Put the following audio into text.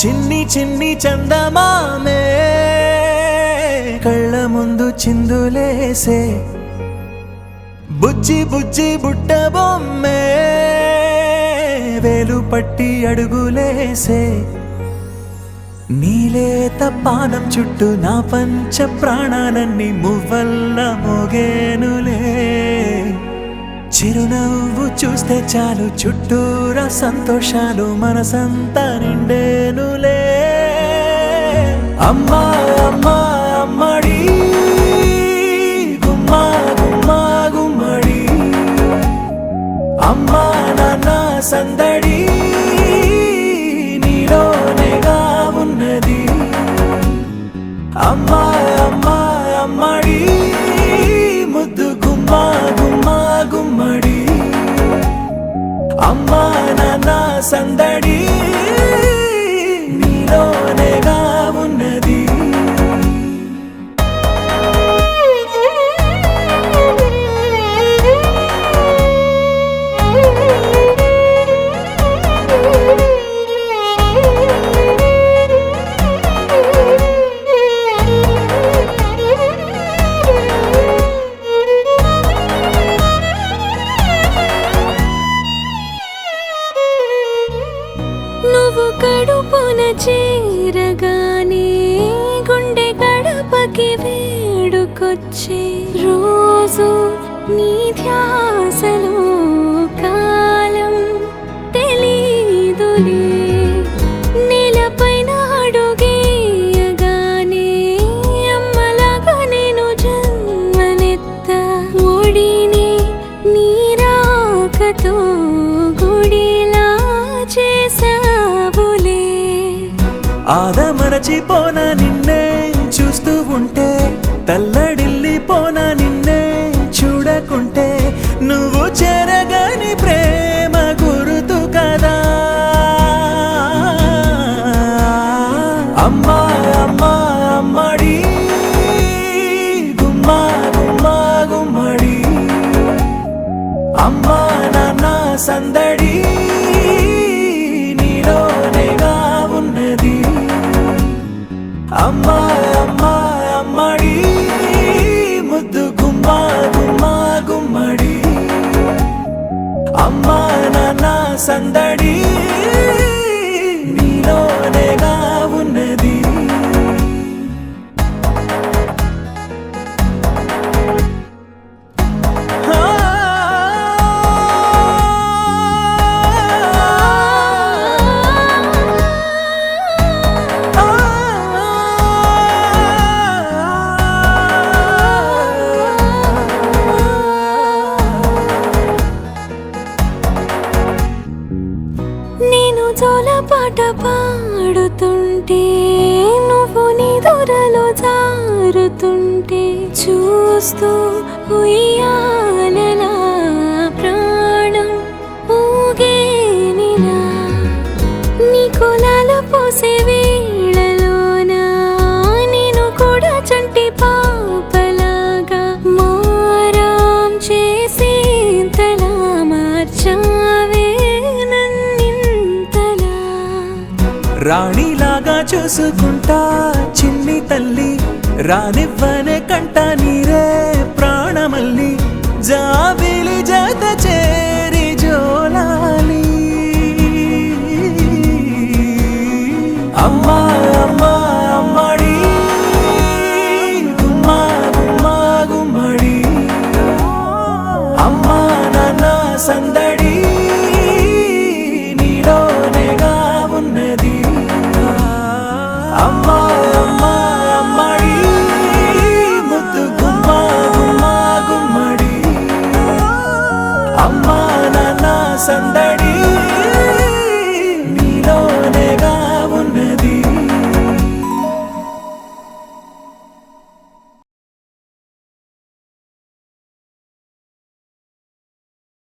చిన్ని చిన్ని చందమామే కళ్ళ ముందు చిందులేసే బుజ్జి బుజ్జి బుట్ట బొమ్మే వేలు పట్టి అడుగులేసే నీలేత పానం చుట్టూ నా పంచ ప్రాణాలన్నీ మువ్వల్ల మోగేనులే చిరునవ్వు చూస్తే చాలు చుట్టూరా సంతోషాలు మనసంతా నిండేనులే అమ్మా అమ్మా అమ్మడి గుమ్మా గుమ్మా గుమ్మడి అమ్మా నాన్న సందడి నీలోనేగా ఉన్నది అమ్మా అమ్మా అమ్మడి ముద్దు గుమ్మా గుమ్మా గుమ్మడి అమ్మా నాన్న సందడి నీలోనేగా ఉన్నది నువ్వు కడుపున చేరగానే గుండె గడపకి వేడుకొచ్చే రోజు నీ ధ్యాసలో కాలం తెలీదులే నేలపైన అడుగేయగానే అమ్మలాగా నేను జన్మనెత్త ఒడిని నీ రాకతో గుడిలా చేసావులే ఆదమరచిపోన నిన్నే చూస్తూ ఉంటే తల్లడిల్లిపోన నిన్నే చూడకుంటే నువ్వు చెరగని ప్రేమ గురుతు కదా అమ్మా అమ్మా అమ్మడి గుమ్మా గుమ్మా గుమ్మడి అమ్మా నాన్న సందడి నీలోనేగా ఉన్నది అమ్మా అమ్మా అమ్మడి ముద్దు గుమ్మా గుమ్మా గుమ్మడి అమ్మా నాన్న సందడి నీలోనేగా ఉన్నది నేను జోలపాట పాడుతుంటే నువ్వు నీ దొరలో జారుతుంటే చూస్తూ ఉయ్యాలలా ప్రాణం ఊగేనిలా నీ కులాల పోసే వేళలోన నేను కూడా చంటి పాపలాగా మారాం చేసేంతలా మార్చావే రాణిలాగా చూసుకుంటా చిన్ని తల్లి రానివ్వనే కంట నీరే ప్రాణమల్లి జాబిలి జత చే